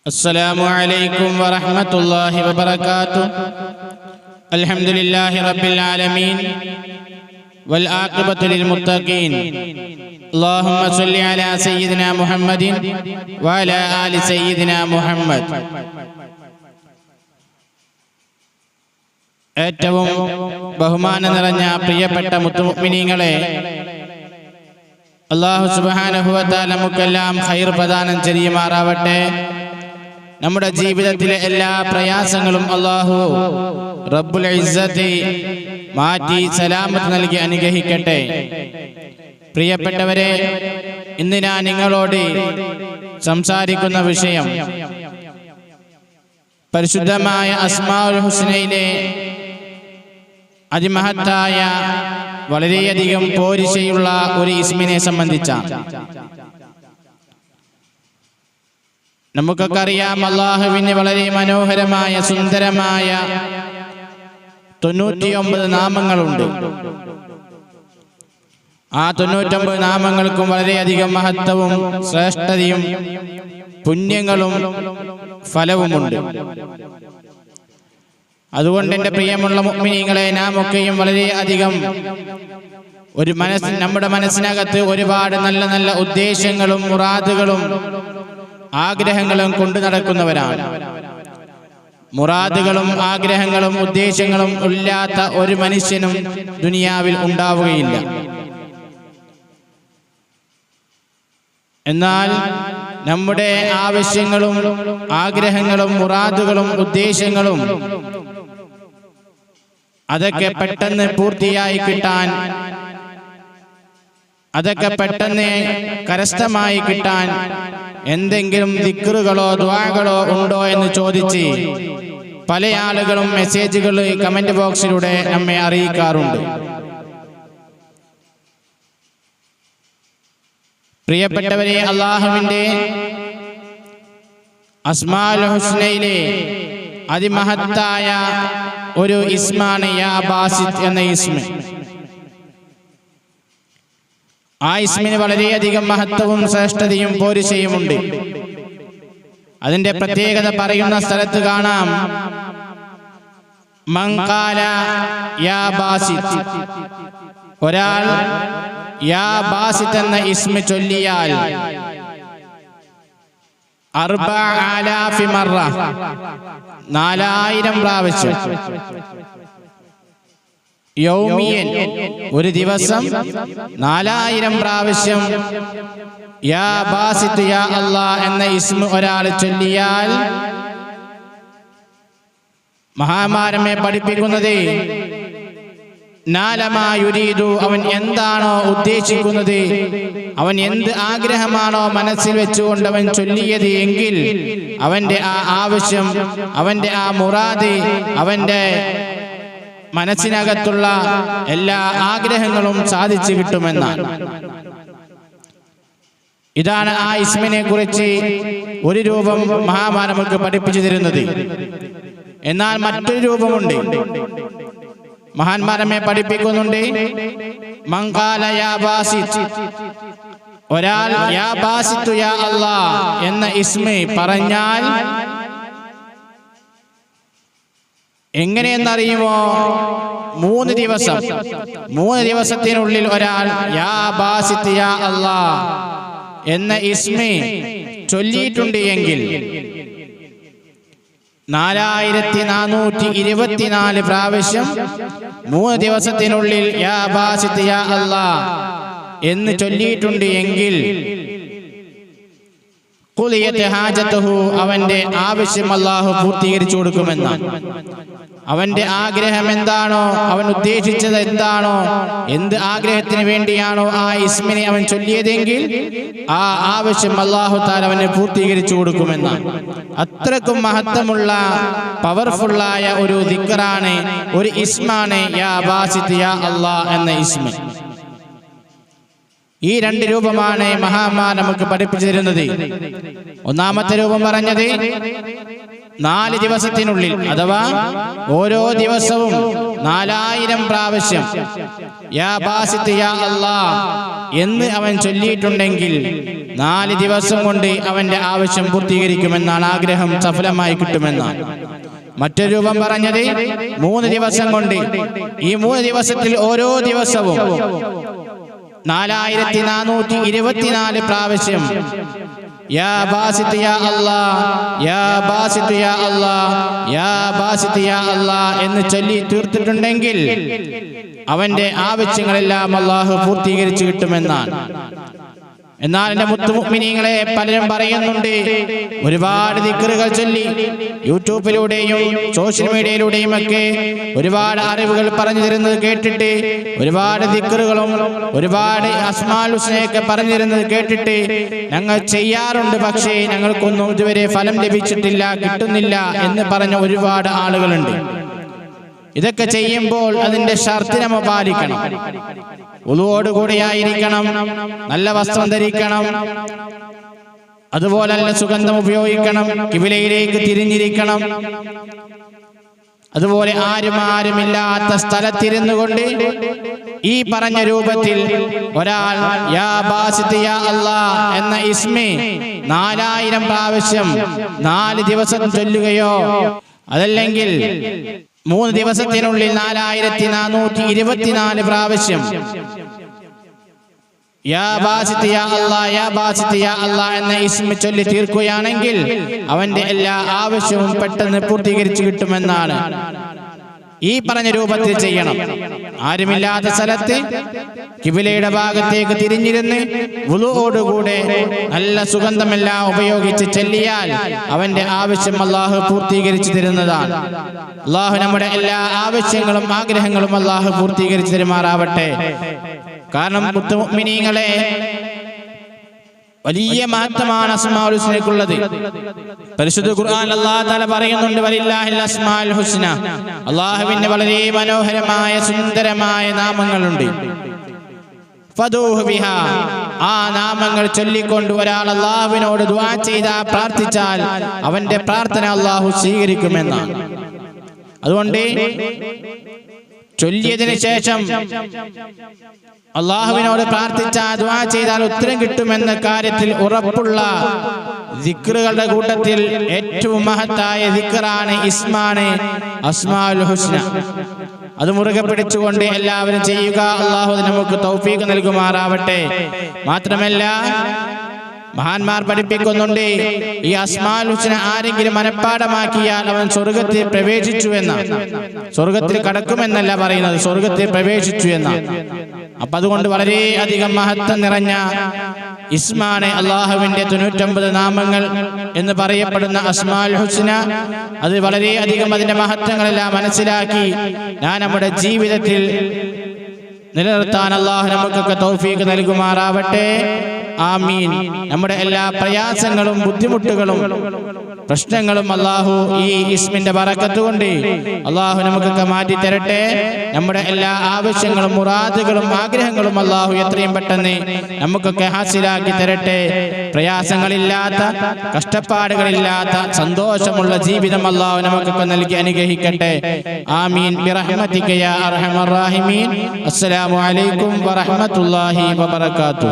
അസ്സലാമു അലൈക്കും വറഹ്മത്തുള്ളാഹി വബറകാതുഹു. അൽഹംദുലില്ലാഹി റബ്ബിൽ ആലമീൻ വൽ ആഖിബത്തു ലിൽ മുത്തഖീൻ. അല്ലാഹുമ്മ സ്വല്ലി അലാ സയ്യിദിനാ മുഹമ്മദിൻ വഅലാ ആലി സയ്യിദിനാ മുഹമ്മദ്. ഏറ്റവും ബഹുമാനം നിറഞ്ഞ പ്രിയപ്പെട്ട മുത്തുമുഅ്മിനീങ്ങളെ, അല്ലാഹു സുബ്ഹാനഹു വ തആല നമുക്കെല്ലാം ഖൈർ പ്രദാനം ചെയ്യുമാറാവട്ടെ. നമ്മുടെ ജീവിതത്തിലെ എല്ലാ പ്രയാസങ്ങളും അല്ലാഹു റബ്ബുൽ ഇസ്സത്തി മാറ്റി സലാമത്ത് നൽകി അനുഗ്രഹിക്കട്ടെ. പ്രിയപ്പെട്ടവരെ, ഇന്ന് ഞാൻ നിങ്ങളോട് സംസാരിക്കുന്ന വിഷയം പരിശുദ്ധമായ അസ്മാഉൽ ഹുസ്നയിലെ അതിമഹത്തായ വളരെയധികം പോരിശയുള്ള ഒരു ഇസ്മിനെ സംബന്ധിച്ചാണ്. നമുക്കൊക്കെ അറിയാം, അല്ലാഹുവിന് വളരെ മനോഹരമായ സുന്ദരമായ 99 നാമങ്ങളുണ്ട്. ആ 99 നാമങ്ങൾക്കും വളരെയധികം മഹത്വവും ശ്രേഷ്ഠതയും പുണ്യങ്ങളും ഫലവുമുണ്ട്. അതുകൊണ്ട് എൻ്റെ പ്രിയമുള്ള മുഅ്മിനീങ്ങളെ, നാം ഒക്കെയും വളരെയധികം നമ്മുടെ മനസ്സിനകത്ത് ഒരുപാട് നല്ല നല്ല ഉദ്ദേശങ്ങളും മുറാദുകളും ആഗ്രഹങ്ങളും കൊണ്ടു നടക്കുന്നവരാണ്. മുറാദുകളും ആഗ്രഹങ്ങളും ഉദ്ദേശങ്ങളും ഇല്ലാത്ത ഒരു മനുഷ്യനും ദുനിയാവിൽ ഉണ്ടാവുകയില്ല. എന്നാൽ നമ്മുടെ ആവശ്യങ്ങളും ആഗ്രഹങ്ങളും മുറാദുകളും ഉദ്ദേശങ്ങളും അതൊക്കെ പെട്ടെന്ന് പൂർത്തിയായി കിട്ടാൻ, അതൊക്കെ പെട്ടെന്ന് കരസ്ഥമായി കിട്ടാൻ എന്തെങ്കിലും ദിക്റുകളോ ദുആകളോ ഉണ്ടോ എന്ന് ചോദിച്ച് പല ആളുകളും മെസ്സേജുകൾ കമന്റ് ബോക്സിലൂടെ നമ്മെ അറിയിക്കാറുണ്ട്. പ്രിയപ്പെട്ടവരെ, അല്ലാഹുവിന്റെ അസ്മാഉൽ ഹുസ്നയിലെ അതിമഹത്തായ ഒരു ഇസ്മാണ് യാ ബാസിത്ത് എന്ന ഇസ്മ. ആ ഇസ്മിന് വളരെയധികം മഹത്വവും ശ്രേഷ്ഠതയും പോരിശയുമുണ്ട്. അതിന്റെ പ്രത്യേകത പറയുന്ന സ്ഥലത്ത് കാണാം, മൻ ഖാല യാ ബാസിത്ത്, ഒരാൾ യാ ബാസിത്ത് എന്ന ഇസ്മ ചൊല്ലിയാൽ 4000 മറ, 4000 പ്രാവശ്യം, യൗമിയൻ, ഒരു ദിവസം 4000 പ്രാവശ്യം യാ ബാസിത്ത് യാ അല്ലാഹ് എന്ന ഇസ്മ ഒരാൾ ചൊല്ലിയാൽ, മഹാന്മാരമെ പഠിപ്പിക്കുന്നത്, നാലമാ യുരീദു, അവൻ എന്താണോ ഉദ്ദേശിക്കുന്നത്, അവൻ എന്ത് ആഗ്രഹമാണോ മനസ്സിൽ വെച്ചുകൊണ്ട് അവൻ ചൊല്ലിയത് എങ്കിൽ അവന്റെ ആ ആവശ്യം, അവന്റെ ആ മുറാദ്, അവന്റെ മനസ്സിനകത്തുള്ള എല്ലാ ആഗ്രഹങ്ങളും സാധിച്ചു കിട്ടുമെന്നാണ്. ഇതാണ് ആ ഇസ്മിനെ കുറിച്ച് ഒരു രൂപം മഹാന്മാർ നമുക്ക് പഠിപ്പിച്ചു തരുന്നത്. എന്നാൽ മറ്റൊരു രൂപമുണ്ട്, മഹാന്മാരമെ പഠിപ്പിക്കുന്നുണ്ട്. മൻ ഖാല യാ ബാസിത്ത്, ഒരാൾ യാ ബാസിത്തു യാ അല്ലാഹ് എന്ന ഇസ്മ പറഞ്ഞാൽ എങ്ങനെയെന്നറിയുമോ? 3 ദിവസം, 3 ദിവസത്തിനുള്ളിൽ ഒരാൾ യാ ബാസിത്ത് യാ അല്ലാഹ് എന്ന ഇസ്മ ചൊല്ലിയിട്ടുണ്ട് എങ്കിൽ 4424 പ്രാവശ്യം 3 ദിവസത്തിനുള്ളിൽ യാ ബാസിത്ത് യാ അല്ലാഹ് എന്ന് ചൊല്ലിയിട്ടുണ്ട് എങ്കിൽ ഖുലിയത്ത് ഹാജത്തുഹു, അവന്റെ ആവശ്യം അല്ലാഹു പൂർത്തീകരിച്ചു കൊടുക്കുമെന്നാണ്. അവന്റെ ആഗ്രഹം എന്താണോ, അവൻ ഉദ്ദേശിച്ചത് എന്താണോ, എന്ത് ആഗ്രഹത്തിന് വേണ്ടിയാണോ ആ ഇസ്മിനെ അവൻ ചൊല്ലിയതെങ്കിൽ ആ ആവശ്യം അല്ലാഹു തആല അവനെ പൂർത്തീകരിച്ചു കൊടുക്കുമെന്നാണ്. അത്രക്കും മഹത്വമുള്ള പവർഫുള്ളായ ഒരു ദിക്റാണ്, ഒരു ഇസ്മാണ് യാ ബാസിത്ത് യാ അല്ലാഹ് എന്ന ഇസ്മ. ഈ 2 രൂപമാണ് മഹാന്മാർ നമുക്ക് പഠിപ്പിച്ചു തരുന്നത്. ഒന്നാമത്തെ രൂപം പറഞ്ഞത് 4 ദിവസത്തിനുള്ളിൽ, അഥവാ ഓരോ ദിവസവും 4000 പ്രാവശ്യം യാ ബാസിത്ത് യാ അല്ലാഹ് എന്ന് അവൻ ചൊല്ലിയിട്ടുണ്ടെങ്കിൽ 4 ദിവസം കൊണ്ട് അവന്റെ ആവശ്യം പൂർത്തീകരിക്കുമെന്നാണ്, ആഗ്രഹം സഫലമായി കിട്ടുമെന്നാണ്. മറ്റൊരു രൂപം പറഞ്ഞത് 3 ദിവസം കൊണ്ട്. ഈ 3 ദിവസത്തിൽ ഓരോ ദിവസവും 4424 പ്രാവശ്യം യാ ബാസിത്ത് യാ അല്ലാഹ്, യാ ബാസിത്ത് യാ അല്ലാഹ്, യാ ബാസിത്ത് യാ അല്ലാഹ് എന്ന് ചൊല്ലി തീർത്തിട്ടുണ്ടെങ്കിൽ അവന്റെ ആവശ്യങ്ങളെല്ലാം അല്ലാഹു പൂർത്തീകരിച്ചു കിട്ടുമെന്നാണ്. എന്നാൽ എന്റെ മുത്തുമുഅ്മിനീങ്ങളെ, പലരും പറയുന്നുണ്ട് ഒരുപാട് ദിക്റുകൾ ചൊല്ലി യൂട്യൂബിലൂടെയും സോഷ്യൽ മീഡിയയിലൂടെയും ഒക്കെ ഒരുപാട് അറിവുകൾ പറഞ്ഞു തരുന്നത് കേട്ടിട്ട്, ഒരുപാട് ദിക്റുകളും ഒരുപാട് അസ്മാഉൽ ഹുസ്നയൊക്കെ പറഞ്ഞു തരുന്നത് കേട്ടിട്ട് ഞങ്ങൾ ചെയ്യാറുണ്ട്, പക്ഷേ ഞങ്ങൾക്കൊന്നും ഇതുവരെ ഫലം ലഭിച്ചിട്ടില്ല, കിട്ടുന്നില്ല എന്ന് പറഞ്ഞ ഒരുപാട് ആളുകളുണ്ട്. ഇതൊക്കെ ചെയ്യുമ്പോൾ അതിന്റെ ഷർത്ത് നമ്മൾ പാലിക്കണം. വുളുവോടുകൂടിയായിരിക്കണം, നല്ല വസ്ത്രം ധരിക്കണം, അതുപോലെ നല്ല സുഗന്ധം ഉപയോഗിക്കണം, ഖിബിലയിലേക്ക് തിരിഞ്ഞിരിക്കണം, അതുപോലെ ആരുമില്ലാത്ത സ്ഥലത്തിരുന്നു കൊണ്ട് ഈ പറഞ്ഞ രൂപത്തിൽ ഒരാൾ യാ ബാസിത്ത് യാ അല്ലാഹ് എന്ന ഇസ്മി 4000 പ്രാവശ്യം 4 ദിവസം ചൊല്ലുകയോ, അതല്ലെങ്കിൽ 3 ദിവസത്തിനുള്ളിൽ 4424 പ്രാവശ്യം യാ ബാസിത്ത് യാ അല്ലാഹ്, യാ ബാസിത്ത് യാ അല്ലാഹ് എന്ന ഇസ്മ ചൊല്ലി തീർക്കുകയാണെങ്കിൽ അവന്റെ എല്ലാ ആവശ്യവും പെട്ടെന്ന് പൂർത്തീകരിച്ചു കിട്ടുമെന്നാണ്. ഈ പറഞ്ഞ രൂപത്തിൽ ചെയ്യണം. ആരുമില്ലാത്ത സ്ഥലത്ത് ഖിബിലയുടെ ഭാഗത്തേക്ക് തിരിഞ്ഞിരുന്ന് വുളുവോടുകൂടെ നല്ല സുഗന്ധമെല്ലാം ഉപയോഗിച്ച് ചൊല്ലിയാൽ അവന്റെ ആവശ്യം അല്ലാഹു പൂർത്തീകരിച്ചു തരുന്നതാണ്. അല്ലാഹു നമ്മുടെ എല്ലാ ആവശ്യങ്ങളും ആഗ്രഹങ്ങളും അല്ലാഹു പൂർത്തീകരിച്ചു തരുമാറാവട്ടെ. കാരണം മുഅ്മിനീങ്ങളെ, വലിയ മഹത്വമാണ് അസ്മാഉൽ ഹുസ്നയ്ക്കുള്ളത്. പരിശുദ്ധ ഖുർആൻ അല്ലാഹു തആല പറയുന്നുണ്ട്, വലില്ലാഹിൽ അസ്മാഉൽ ഹുസ്ന, അല്ലാഹുവിന്റെ വളരെ മനോഹരമായ സുന്ദരമായ നാമങ്ങളുണ്ട്. ഫദൂഹു ബിഹാ, ആ നാമങ്ങൾ ചൊല്ലിക്കൊണ്ട് ഒരാൾ അല്ലാഹുവിനോട് ദുആ ചെയ്താൽ, പ്രാർത്ഥിച്ചാൽ അവന്റെ പ്രാർത്ഥന അല്ലാഹു സ്വീകരിക്കുമെന്നാണ്. അതുകൊണ്ട് ചൊല്ലിയതിനു ശേഷം അല്ലാഹുവിനോട് പ്രാർത്ഥിച്ചാൽ, ദുആ ചെയ്താൽ ഉത്തരം കിട്ടുമെന്ന കാര്യത്തിൽ ഉറപ്പുള്ള ദിക്റുകളുടെ കൂട്ടത്തിൽ ഏറ്റവും മഹത്തായ ദിക്റാണ്, ഇസ്മാണ് അസ്മാഉൽ ഹുസ്ന. അത് മുറുകെ പിടിച്ചുകൊണ്ട് എല്ലാവരും ചെയ്യുക. അല്ലാഹു നമുക്ക് തൗഫീഖ് നൽകുമാറാവട്ടെ. മാത്രമല്ല, മഹാന്മാർ പഠിപ്പിക്കുന്നുണ്ട്, ഈ അസ്മാഉൽ ഹുസ്ന ആരെങ്കിലും മനഃപ്പാഠമാക്കിയാൽ അവൻ സ്വർഗത്തിൽ പ്രവേശിച്ചു എന്നാണ്. സ്വർഗത്തിൽ കടക്കുമെന്നല്ല പറയുന്നത്, സ്വർഗത്തിൽ പ്രവേശിച്ചു എന്നാണ്. അപ്പൊ അതുകൊണ്ട് വളരെ അധികം മഹത്വം നിറഞ്ഞ ഇസ്മാണ് അല്ലാഹുവിന്റെ 99 നാമങ്ങൾ എന്ന് പറയപ്പെടുന്ന അസ്മാഉൽ ഹുസ്ന. അത് വളരെ അധികം അതിന്റെ മഹത്വങ്ങളെല്ലാം മനസ്സിലാക്കി ഞാൻ നമ്മുടെ ജീവിതത്തിൽ നിലനിർത്താൻ അല്ലാഹു നമുക്കൊക്കെ തൗഫീഖ് നൽകുമാറാവട്ടെ. ആമീൻ. നമ്മുടെ എല്ലാ പ്രയാസങ്ങളും ബുദ്ധിമുട്ടുകളും പ്രശ്നങ്ങളും അല്ലാഹു ഈ ഇസ്മിന്റെ ബറക്കത്ത് കൊണ്ട് അല്ലാഹു നമുക്കൊക്കെ മാറ്റി തരട്ടെ. നമ്മുടെ എല്ലാ ആവശ്യങ്ങളും മുറാദുകളും ആഗ്രഹങ്ങളും അല്ലാഹു എത്രയും പെട്ടെന്ന് നമുക്കൊക്കെ ഹാസിലാക്കി തരട്ടെ. പ്രയാസങ്ങളില്ലാത്ത, കഷ്ടപ്പാടുകളില്ലാത്ത സന്തോഷമുള്ള ജീവിതം അല്ലാഹു നമുക്കൊക്കെ നൽകി അനുഗ്രഹിക്കട്ടെ. ആമീൻ ബിറഹ്മതിക യാ അർഹമർ റഹീമീൻ. അസ്സലാമു അലൈക്കും വറഹ്മത്തുള്ളാഹി വബറകാതുഹു.